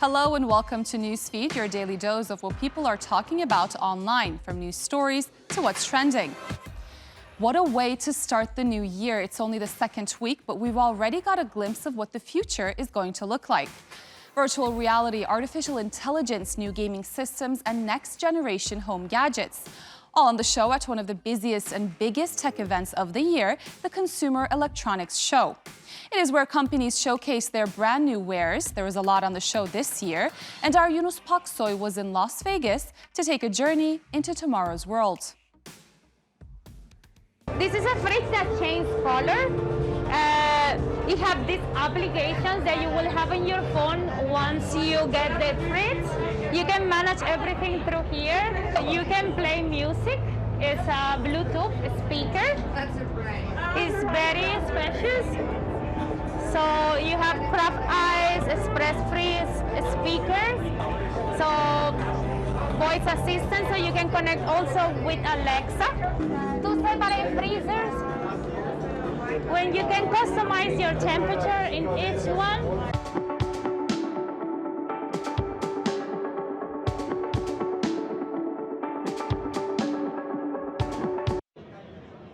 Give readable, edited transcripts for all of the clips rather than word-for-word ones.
Hello and welcome to Newsfeed, your daily dose of what people are talking about online, from news stories to what's trending. What a way to start the new year. It's only the second week, but we've already got a glimpse of what the future is going to look like. Virtual reality, artificial intelligence, new gaming systems, and next-generation home gadgets. All on the show at one of the busiest and biggest tech events of the year, the Consumer Electronics Show. It is where companies showcase their brand new wares. There was a lot on the show this year, and our Yunus Paksoy was in Las Vegas to take a journey into tomorrow's world. This is a fridge that changes color. You have these applications that you will have on your phone once you get the fridge. You can manage everything through here. You can play music. It's a Bluetooth speaker. It's very spacious. So you have craft ice, express freeze speakers. So voice assistant, so you can connect also with Alexa. Two separate freezers, when you can customize your temperature in each one.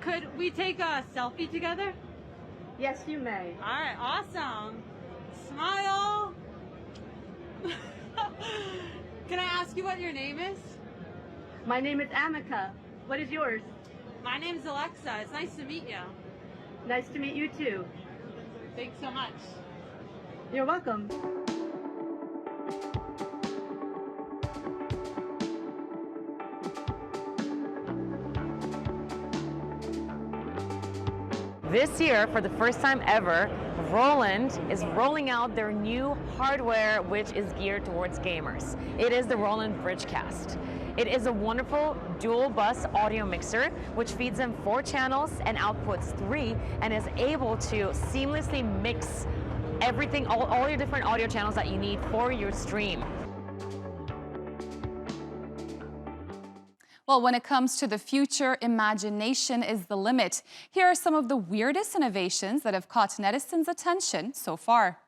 Could we take a selfie together? Yes, you may. All right, awesome. Smile. Can I ask you what your name is? My name is Amika. What is yours? My name's Alexa. It's nice to meet you. Nice to meet you too. Thanks so much. You're welcome. This year, for the first time ever, Roland is rolling out their new hardware, which is geared towards gamers. It is the Roland Bridgecast. It is a wonderful dual bus audio mixer, which feeds in 4 channels and outputs 3, and is able to seamlessly mix everything, all your different audio channels that you need for your stream. Well, when it comes to the future, imagination is the limit. Here are some of the weirdest innovations that have caught netizens' attention so far.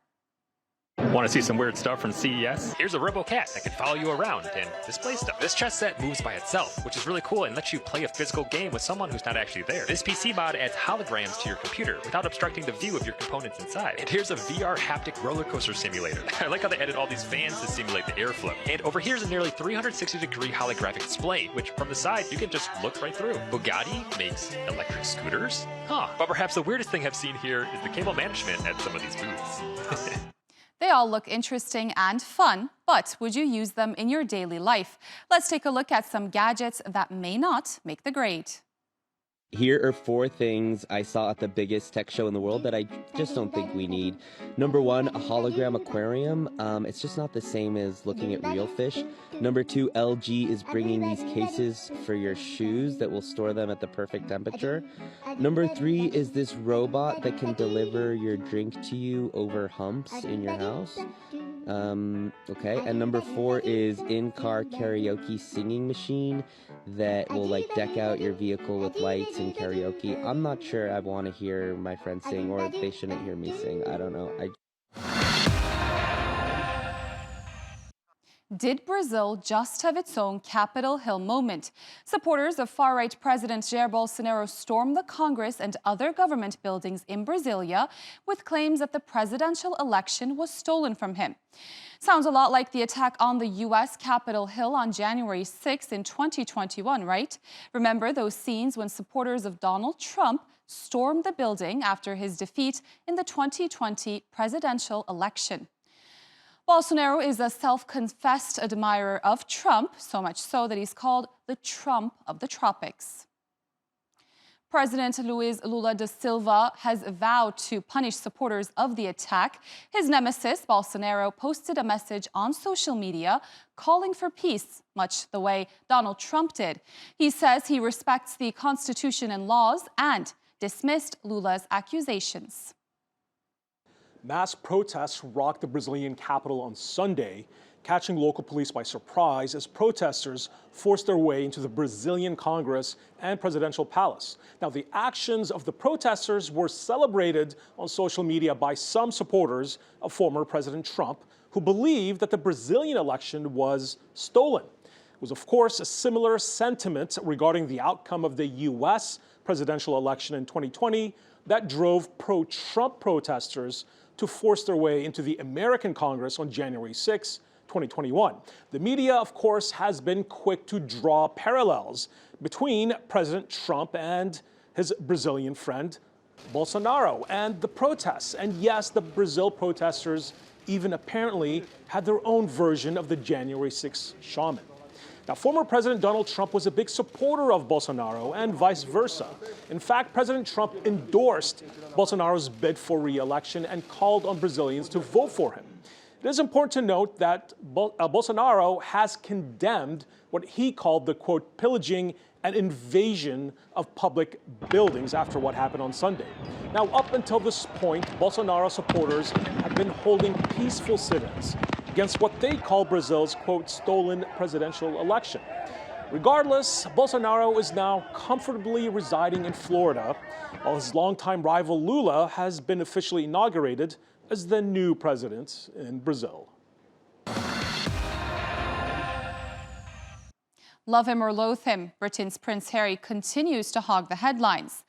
Want to see some weird stuff from CES? Here's a RoboCat that can follow you around and display stuff. This chess set moves by itself, which is really cool and lets you play a physical game with someone who's not actually there. This PC mod adds holograms to your computer without obstructing the view of your components inside. And here's a VR haptic roller coaster simulator. I like how they added all these fans to simulate the airflow. And over here's a nearly 360-degree holographic display, which from the side you can just look right through. Bugatti makes electric scooters? Huh. But perhaps the weirdest thing I've seen here is the cable management at some of these booths. They all look interesting and fun, but would you use them in your daily life? Let's take a look at some gadgets that may not make the grade. Here are 4 things I saw at the biggest tech show in the world that I just don't think we need. Number 1, a hologram aquarium. It's just not the same as looking at real fish. Number 2, LG is bringing these cases for your shoes that will store them at the perfect temperature. Number 3 is this robot that can deliver your drink to you over humps in your house. Okay, and number 4 is in-car karaoke singing machine that will like deck out your vehicle with lights and karaoke. I'm not sure I want to hear my friends sing, or they shouldn't hear me sing. I don't know. Did Brazil just have its own Capitol Hill moment? Supporters of far-right President Jair Bolsonaro stormed the Congress and other government buildings in Brasilia with claims that the presidential election was stolen from him. Sounds a lot like the attack on the U.S. Capitol Hill on January 6 in 2021, right? Remember those scenes when supporters of Donald Trump stormed the building after his defeat in the 2020 presidential election. Bolsonaro is a self-confessed admirer of Trump, so much so that he's called the Trump of the tropics. President Luiz Lula da Silva has vowed to punish supporters of the attack. His nemesis, Bolsonaro, posted a message on social media calling for peace, much the way Donald Trump did. He says he respects the Constitution and laws and dismissed Lula's accusations. Mass protests rocked the Brazilian capital on Sunday, catching local police by surprise as protesters forced their way into the Brazilian Congress and presidential palace. Now, the actions of the protesters were celebrated on social media by some supporters of former President Trump, who believed that the Brazilian election was stolen. It was, of course, a similar sentiment regarding the outcome of the U.S. presidential election in 2020 that drove pro-Trump protesters to force their way into the American Congress on January 6, 2021. The media, of course, has been quick to draw parallels between President Trump and his Brazilian friend, Bolsonaro, and the protests. And yes, the Brazil protesters even apparently had their own version of the January 6 shaman. Now, former President Donald Trump was a big supporter of Bolsonaro and vice versa. In fact, President Trump endorsed Bolsonaro's bid for re-election and called on Brazilians to vote for him. It is important to note that Bolsonaro has condemned what he called the, quote, pillaging and invasion of public buildings after what happened on Sunday. Now, up until this point, Bolsonaro supporters have been holding peaceful sit-ins against what they call Brazil's, quote, stolen presidential election. Regardless, Bolsonaro is now comfortably residing in Florida, while his longtime rival Lula has been officially inaugurated as the new president in Brazil. Love him or loathe him, Britain's Prince Harry continues to hog the headlines.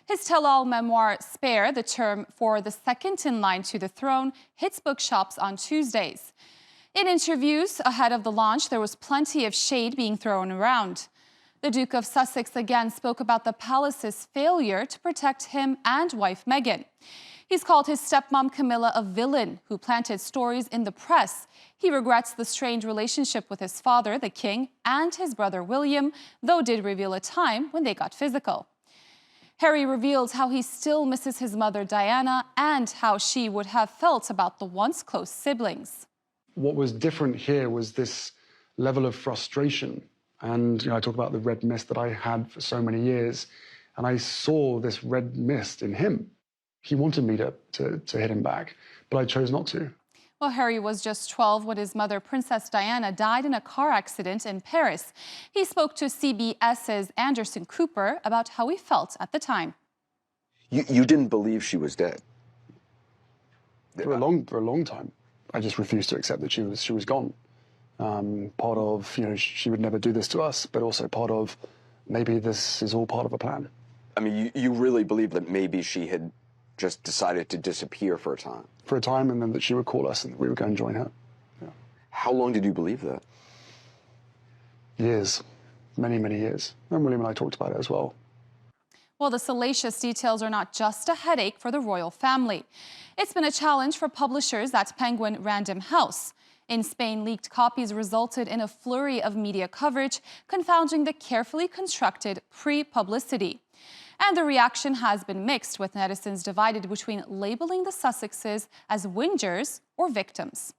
His tell-all memoir, Spare, the term for the second in line to the throne, hits bookshops on Tuesdays. In interviews ahead of the launch, there was plenty of shade being thrown around. The Duke of Sussex again spoke about the palace's failure to protect him and wife Meghan. He's called his stepmom Camilla a villain who planted stories in the press. He regrets the strained relationship with his father, the king, and his brother William, though did reveal a time when they got physical. Harry revealed how he still misses his mother Diana and how she would have felt about the once close siblings. What was different here was this level of frustration. And I talk about the red mist that I had for so many years, and I saw this red mist in him. He wanted me to hit him back, but I chose not to. Well, Harry was just 12 when his mother, Princess Diana, died in a car accident in Paris. He spoke to CBS's Anderson Cooper about how he felt at the time. You didn't believe she was dead? For a long time. I just refused to accept that she was gone. Part of, she would never do this to us, but also part of maybe this is all part of a plan. I mean, you really believe that maybe she had just decided to disappear for a time? For a time, and then that she would call us and that we would go and join her. Yeah. How long did you believe that? Years. Many, many years. And William and I talked about it as well. Well, the salacious details are not just a headache for the royal family. It's been a challenge for publishers at Penguin Random House. In Spain, leaked copies resulted in a flurry of media coverage, confounding the carefully constructed pre-publicity. And the reaction has been mixed, with netizens divided between labeling the Sussexes as whingers or victims.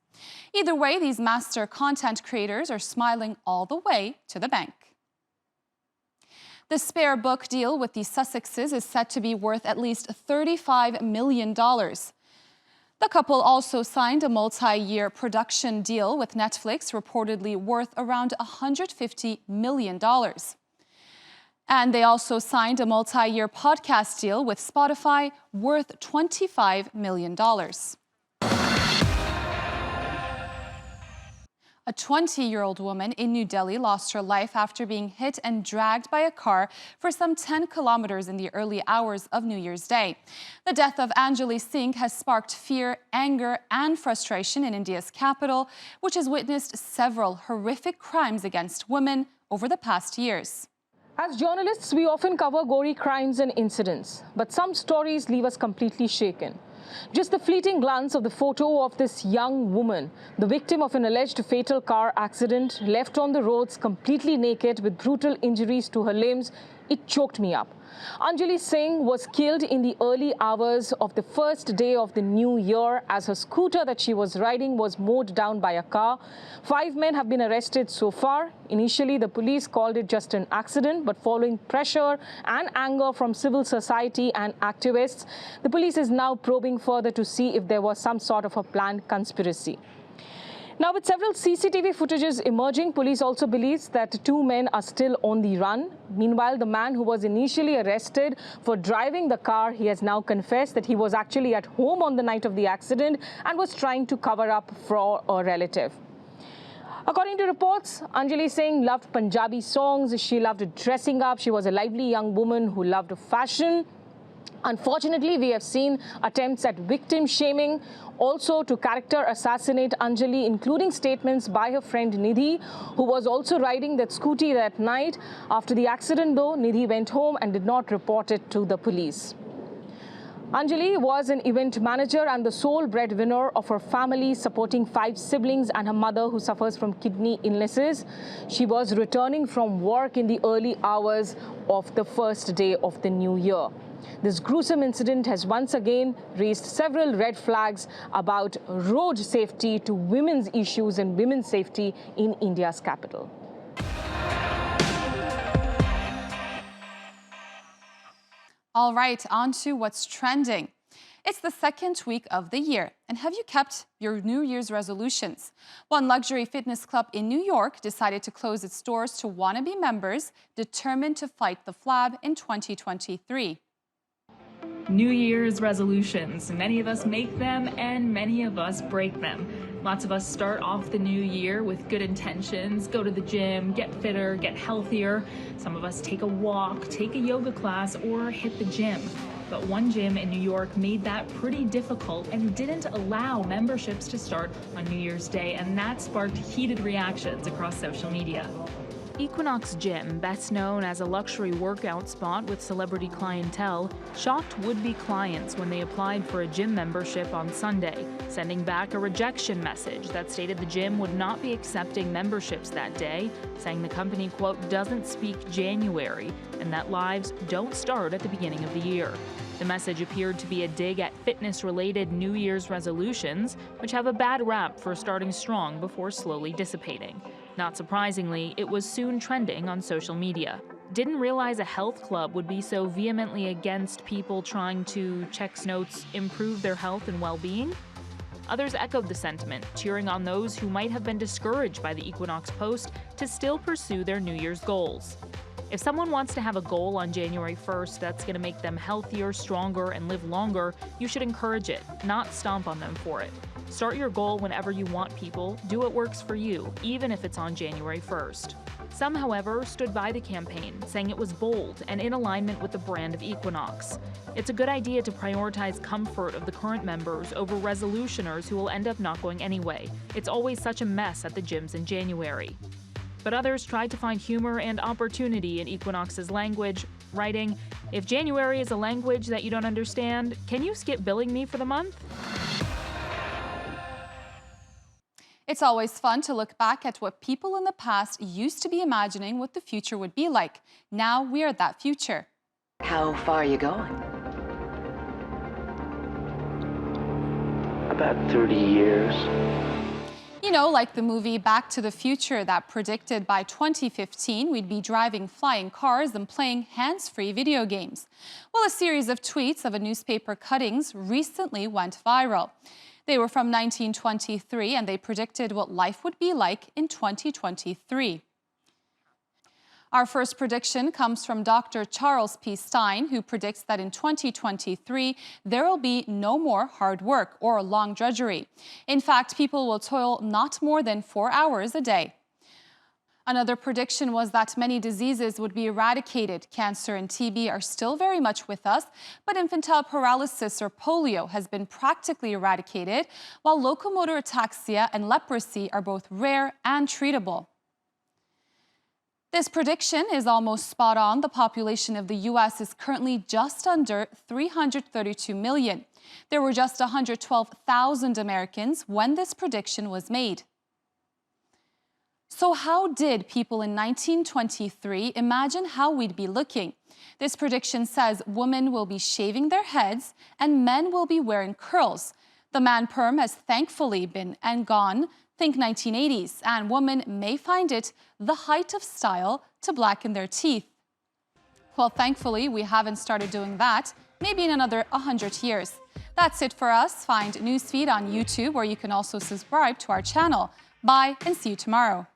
Either way, these master content creators are smiling all the way to the bank. The Spare book deal with the Sussexes is set to be worth at least $35 million. The couple also signed a multi-year production deal with Netflix, reportedly worth around $150 million. And they also signed a multi-year podcast deal with Spotify worth $25 million. A 20-year-old woman in New Delhi lost her life after being hit and dragged by a car for some 10 kilometers in the early hours of New Year's Day. The death of Anjali Singh has sparked fear, anger, and frustration in India's capital, which has witnessed several horrific crimes against women over the past years. As journalists, we often cover gory crimes and incidents, but some stories leave us completely shaken. Just the fleeting glance of the photo of this young woman, the victim of an alleged fatal car accident, left on the roads completely naked with brutal injuries to her limbs, it choked me up. Anjali Singh was killed in the early hours of the first day of the new year as her scooter that she was riding was mowed down by a car. 5 men have been arrested so far. Initially, the police called it just an accident, but following pressure and anger from civil society and activists, the police is now probing further to see if there was some sort of a planned conspiracy. Now, with several CCTV footages emerging, police also believes that 2 men are still on the run. Meanwhile, the man who was initially arrested for driving the car, he has now confessed that he was actually at home on the night of the accident and was trying to cover up for a relative. According to reports, Anjali Singh loved Punjabi songs. She loved dressing up. She was a lively young woman who loved fashion. Unfortunately, we have seen attempts at victim shaming, also to character assassinate Anjali, including statements by her friend Nidhi, who was also riding that scooty that night. After the accident, though, Nidhi went home and did not report it to the police. Anjali was an event manager and the sole breadwinner of her family, supporting 5 siblings and her mother, who suffers from kidney illnesses. She was returning from work in the early hours of the first day of the new year. This gruesome incident has once again raised several red flags about road safety to women's issues and women's safety in India's capital. All right, on to what's trending. It's the second week of the year, and have you kept your New Year's resolutions? One luxury fitness club in New York decided to close its doors to wannabe members determined to fight the flab in 2023. New Year's resolutions. Many of us make them and many of us break them. Lots of us start off the new year with good intentions, go to the gym, get fitter, get healthier. Some of us take a walk, take a yoga class, or hit the gym. But one gym in New York made that pretty difficult and didn't allow memberships to start on New Year's Day, and that sparked heated reactions across social media. Equinox Gym, best known as a luxury workout spot with celebrity clientele, shocked would-be clients when they applied for a gym membership on Sunday, sending back a rejection message that stated the gym would not be accepting memberships that day, saying the company, quote, doesn't speak January, and that lives don't start at the beginning of the year. The message appeared to be a dig at fitness-related New Year's resolutions, which have a bad rap for starting strong before slowly dissipating. Not surprisingly, it was soon trending on social media. Didn't realize a health club would be so vehemently against people trying to, checks notes, improve their health and well-being? Others echoed the sentiment, cheering on those who might have been discouraged by the Equinox post to still pursue their New Year's goals. If someone wants to have a goal on January 1st that's going to make them healthier, stronger, and live longer, you should encourage it, not stomp on them for it. Start your goal whenever you want, people. Do what works for you, even if it's on January 1st. Some, however, stood by the campaign, saying it was bold and in alignment with the brand of Equinox. It's a good idea to prioritize comfort of the current members over resolutioners who will end up not going anyway. It's always such a mess at the gyms in January. But others tried to find humor and opportunity in Equinox's language, writing, "If January is a language that you don't understand, can you skip billing me for the month?" It's always fun to look back at what people in the past used to be imagining what the future would be like. Now we're that future. How far are you going? About 30 years. You know, like the movie Back to the Future that predicted by 2015 we'd be driving flying cars and playing hands-free video games. Well, a series of tweets of a newspaper cuttings recently went viral. They were from 1923 and they predicted what life would be like in 2023. Our first prediction comes from Dr. Charles P. Stein, who predicts that in 2023, there will be no more hard work or long drudgery. In fact, people will toil not more than 4 hours a day. Another prediction was that many diseases would be eradicated. Cancer and TB are still very much with us, but infantile paralysis or polio has been practically eradicated, while locomotor ataxia and leprosy are both rare and treatable. This prediction is almost spot on. The population of the U.S. is currently just under 332 million. There were just 112,000 Americans when this prediction was made. So how did people in 1923 imagine how we'd be looking? This prediction says women will be shaving their heads and men will be wearing curls. The man perm has thankfully been and gone. Think 1980s, and women may find it the height of style to blacken their teeth. Well, thankfully, we haven't started doing that, maybe in another 100 years. That's it for us. Find Newsfeed on YouTube, where you can also subscribe to our channel. Bye and see you tomorrow.